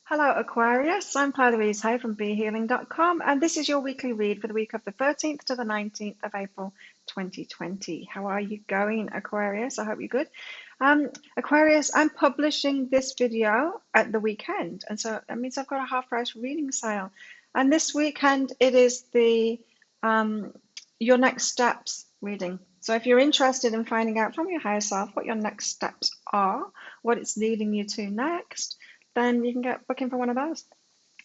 Hello, Aquarius. I'm Claire Louise Hay from BeHealing.com, and this is your weekly read for the week of the 13th to the 19th of April 2020. How are you going, Aquarius? I hope you're good. Aquarius, I'm publishing this video at the weekend, and so that means I've got a half-price reading sale. And this weekend, it is the Your Next Steps reading. So if you're interested in finding out from your higher self what your next steps are, what it's leading you to next, then you can get booking for one of those.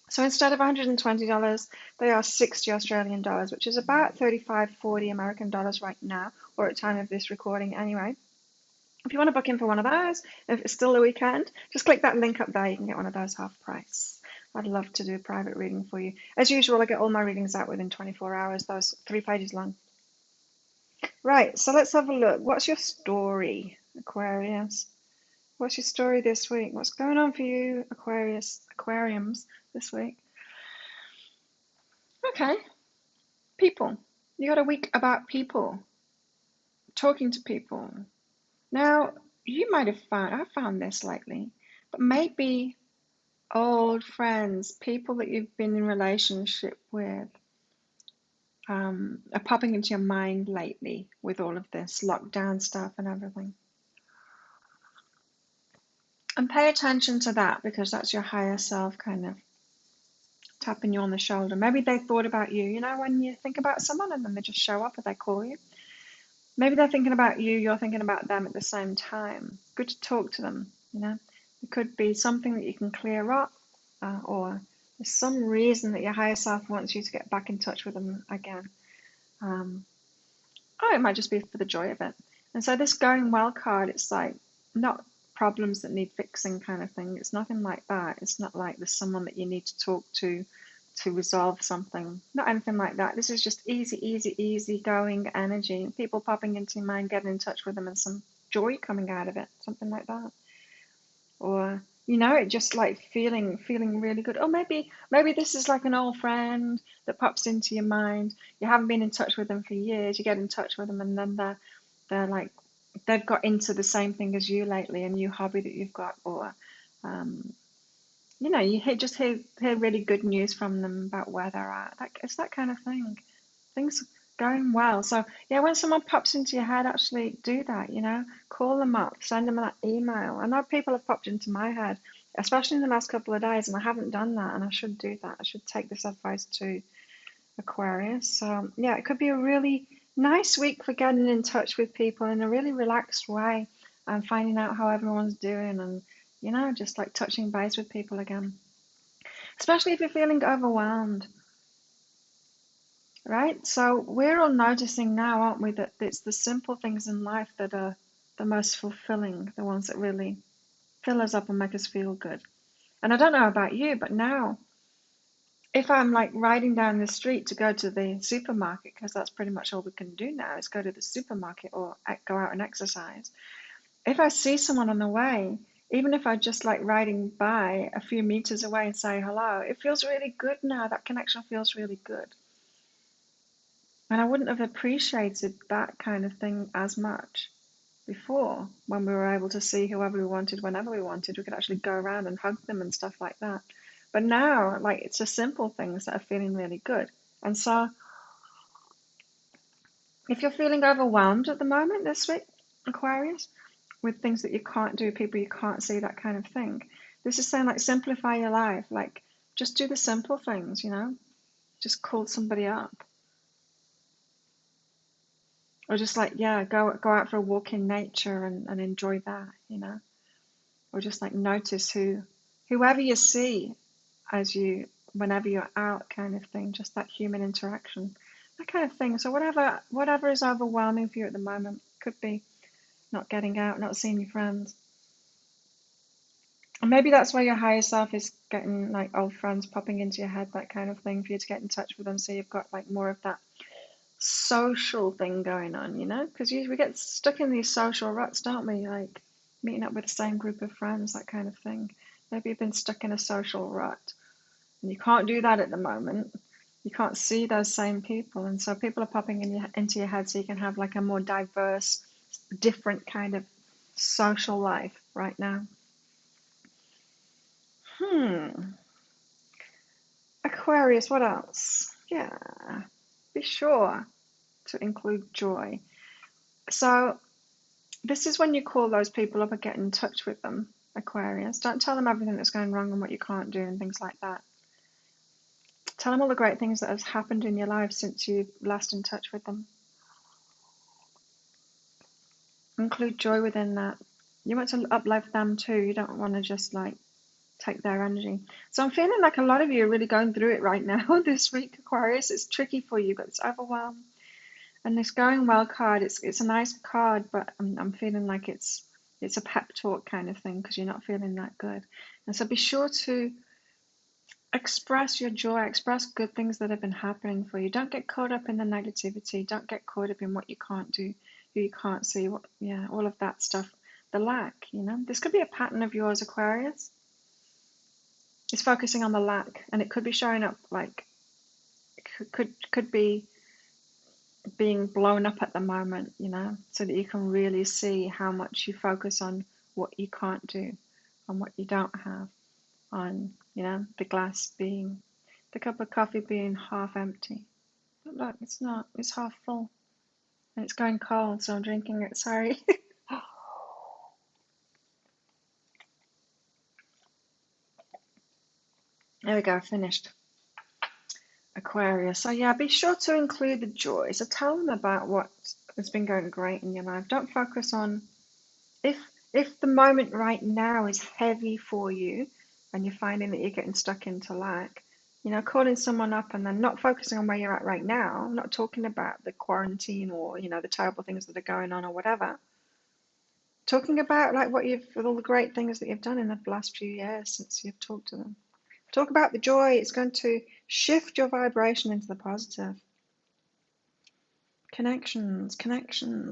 So instead of $120, they are 60 Australian dollars, which is about 35-40 American dollars right now, or at the time of this recording anyway. If you want to book in for one of those, if it's still the weekend, just click that link up there. You can get one of those half price. I'd love to do a private reading for you. As usual, I get all my readings out within 24 hours, those 3 pages long. Right, so let's have a look. What's your story, Aquarius? What's your story this week? What's going on for you, aquariums this week? Okay, people. You got a week about people, talking to people. Now, you might have found, I found this lately, but maybe old friends, people that you've been in relationship with, are popping into your mind lately with all of this lockdown stuff and everything. And pay attention to that, because that's your higher self kind of tapping you on the shoulder. Maybe they thought about you. You know, when you think about someone and then they just show up or they call you. Maybe they're thinking about you, you're thinking about them at the same time. Good to talk to them, you know. It could be something that you can clear up, or there's some reason that your higher self wants you to get back in touch with them again. It might just be for the joy of it. And so this going well card, it's like not problems that need fixing kind of thing. It's nothing like that. It's not like there's someone that you need to talk to resolve something. Not anything like that. This is just easy going energy. People popping into your mind, getting in touch with them, and some joy coming out of it. Something like that. Or, you know, it just like feeling really good. Or maybe this is like an old friend that pops into your mind. You haven't been in touch with them for years. You get in touch with them, and then they're like, they've got into the same thing as you lately, a new hobby that you've got, or you know, you just hear really good news from them about where they're at. It's that kind of thing. Things going well. So yeah, when someone pops into your head, actually do that. You know, call them up, send them that email. I know people have popped into my head, especially in the last couple of days, and I haven't done that, and I should do that. I should take this advice to Aquarius. So yeah, it could be a really nice week for getting in touch with people in a really relaxed way and finding out how everyone's doing, and you know, just like touching base with people again. Especially if you're feeling overwhelmed, right? So we're all noticing now, aren't we, that it's the simple things in life that are the most fulfilling, the ones that really fill us up and make us feel good. And I don't know about you, but now if I'm like riding down the street to go to the supermarket, because that's pretty much all we can do now is go to the supermarket or go out and exercise. If I see someone on the way, even if I just like riding by a few meters away and say hello, it feels really good now. That connection feels really good. And I wouldn't have appreciated that kind of thing as much before, when we were able to see whoever we wanted, whenever we wanted. We could actually go around and hug them and stuff like that. But now, like, it's the simple things that are feeling really good. And so, if you're feeling overwhelmed at the moment this week, Aquarius, with things that you can't do, people you can't see, that kind of thing, this is saying, like, simplify your life. Like, just do the simple things, you know? Just call somebody up. Or just, like, yeah, go out for a walk in nature and enjoy that, you know? Or just, like, notice whoever you see whenever you're out, kind of thing, just that human interaction, that kind of thing. So whatever is overwhelming for you at the moment, could be not getting out, not seeing your friends. And maybe that's why your higher self is getting like old friends popping into your head, that kind of thing, for you to get in touch with them, so you've got like more of that social thing going on, you know? Because we get stuck in these social ruts, don't we? Like meeting up with the same group of friends, that kind of thing. Maybe you've been stuck in a social rut. And you can't do that at the moment. You can't see those same people. And so people are popping into your head so you can have like a more diverse, different kind of social life right now. Aquarius, what else? Yeah, be sure to include joy. So this is when you call those people up and get in touch with them, Aquarius. Don't tell them everything that's going wrong and what you can't do and things like that. Tell them all the great things that have happened in your life since you last in touch with them. Include joy within that. You want to uplift them too. You don't want to just like take their energy. So I'm feeling like a lot of you are really going through it right now this week, Aquarius. It's tricky for you. You've got this overwhelm. And this going well card, it's a nice card, but I'm feeling like it's a pep talk kind of thing because you're not feeling that good. And so be sure to express your joy, express good things that have been happening for you. Don't get caught up in the negativity. Don't get caught up in what you can't do, who you can't see, all of that stuff. The lack, This could be a pattern of yours, Aquarius. It's focusing on the lack, and it could be showing up like could be being blown up at the moment, so that you can really see how much you focus on what you can't do, on what you don't have, on, the cup of coffee being half empty. But look, it's not, it's half full. And it's going cold, so I'm drinking it, sorry. There we go, finished. Aquarius. So yeah, be sure to include the joy. So tell them about what has been going great in your life. Don't focus on if the moment right now is heavy for you and you're finding that you're getting stuck into lack, calling someone up and then not focusing on where you're at right now, not talking about the quarantine or, the terrible things that are going on or whatever. Talking about like all the great things that you've done in the last few years since you've talked to them. Talk about the joy. It's going to shift your vibration into the positive. Connections.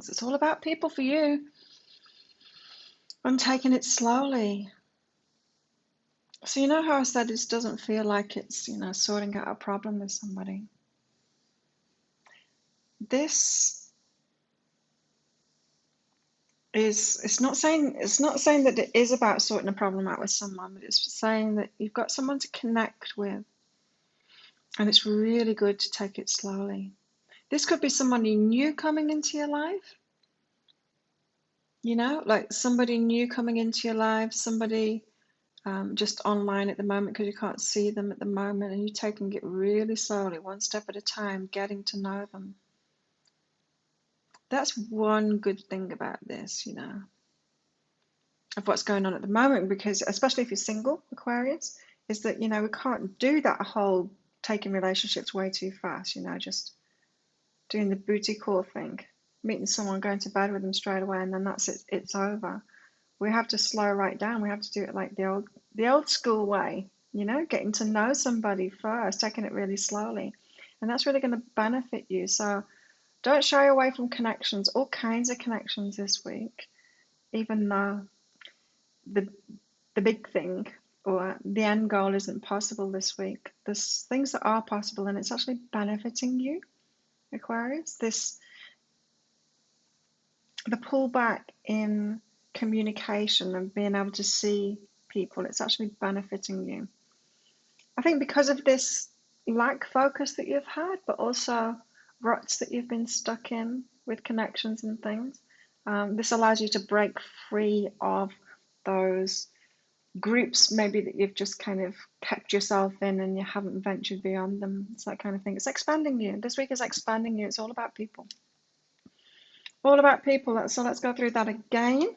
It's all about people for you. I'm taking it slowly. So you know how I said this doesn't feel like it's, sorting out a problem with somebody. This is, it's not saying that it is about sorting a problem out with someone, but it's saying that you've got someone to connect with. And it's really good to take it slowly. This could be someone new coming into your life. Like somebody new coming into your life, somebody just online at the moment because you can't see them at the moment, and you're taking it really slowly, one step at a time, getting to know them. That's one good thing about this, of what's going on at the moment, because especially if you're single, Aquarius, is that, we can't do that whole taking relationships way too fast, just doing the booty call thing, meeting someone, going to bed with them straight away, and then that's it, it's over. We have to slow right down. We have to do it like the old school way, getting to know somebody first, taking it really slowly. And that's really going to benefit you. So don't shy away from connections, all kinds of connections this week, even though the big thing or the end goal isn't possible this week. There's things that are possible, and it's actually benefiting you, Aquarius. The pullback in communication and being able to see people, it's actually benefiting you. I think because of this lack focus that you've had, but also ruts that you've been stuck in with connections and things, this allows you to break free of those groups maybe that you've just kind of kept yourself in and you haven't ventured beyond them. It's that kind of thing. It's expanding you. This week is expanding you. It's all about people. All about people. So let's go through that again.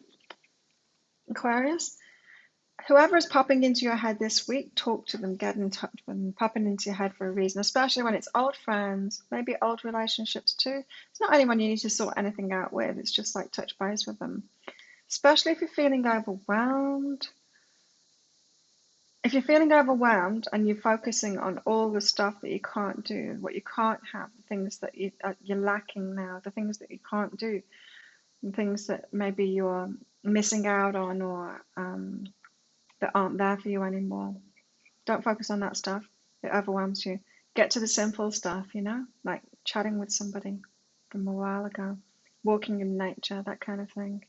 Aquarius, whoever is popping into your head this week, talk to them, get in touch with them, popping into your head for a reason, especially when it's old friends, maybe old relationships too. It's not anyone you need to sort anything out with. It's just like touch base with them, especially if you're feeling overwhelmed. If you're feeling overwhelmed and you're focusing on all the stuff that you can't do, what you can't have, the things that you're lacking now, the things that you can't do, and things that maybe you're missing out on or that aren't there for you anymore. Don't focus on that stuff. It overwhelms you. Get to the simple stuff, like chatting with somebody from a while ago, walking in nature, that kind of thing.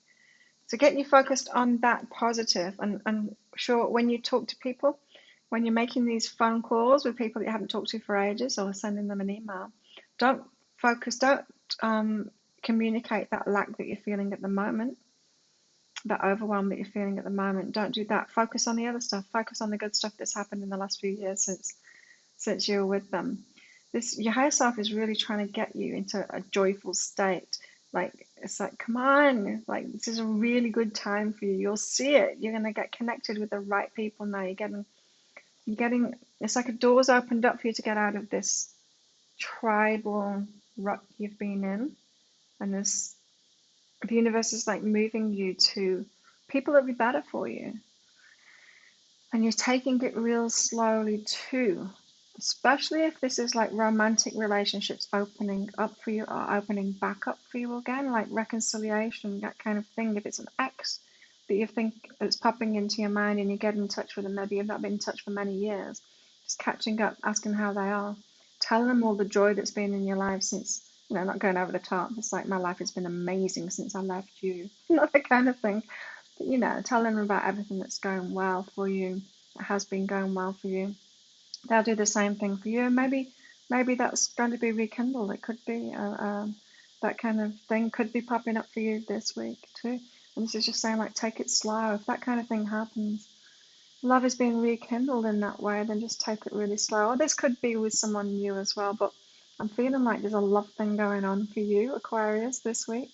So get you focused on that positive, and sure, when you talk to people, When you're making these phone calls with people that you haven't talked to for ages or sending them an email, don't don't communicate that lack that you're feeling at the moment, that overwhelm that you're feeling at the moment. Don't do that. Focus on the other stuff. Focus on the good stuff that's happened in the last few years since you were with them. Your higher self is really trying to get you into a joyful state. Like it's like, come on, like this is a really good time for you. You'll see it. You're gonna get connected with the right people now. You're getting it's like a door's opened up for you to get out of this tribal rut you've been in, and the universe is like moving you to people that will be better for you. And you're taking it real slowly too, especially if this is like romantic relationships opening up for you or opening back up for you again, like reconciliation, that kind of thing. If it's an ex that you think that's popping into your mind and you get in touch with them, maybe you've not been in touch for many years, just catching up, asking how they are, telling them all the joy that's been in your life since, not going over the top. It's like, my life has been amazing since I left you, not that kind of thing. But, telling them about everything that's going well for you, that has been going well for you. They'll do the same thing for you. Maybe that's going to be rekindled. It could be that kind of thing could be popping up for you this week too. And this is just saying, like, take it slow. If that kind of thing happens, love is being rekindled in that way, then just take it really slow. Or this could be with someone new as well, but I'm feeling like there's a love thing going on for you, Aquarius, this week.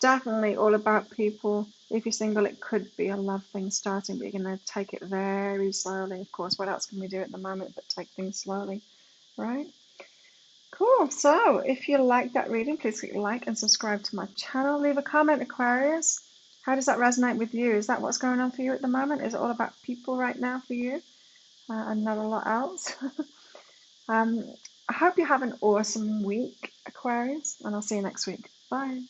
Definitely all about people. If you're single, it could be a love thing starting, but you're going to take it very slowly. Of course, what else can we do at the moment but take things slowly, right? Cool. So if you like that reading, please click like and subscribe to my channel. Leave a comment, Aquarius. How does that resonate with you? Is that what's going on for you at the moment? Is it all about people right now for you and not a lot else? I hope you have an awesome week, Aquarius, and I'll see you next week. Bye.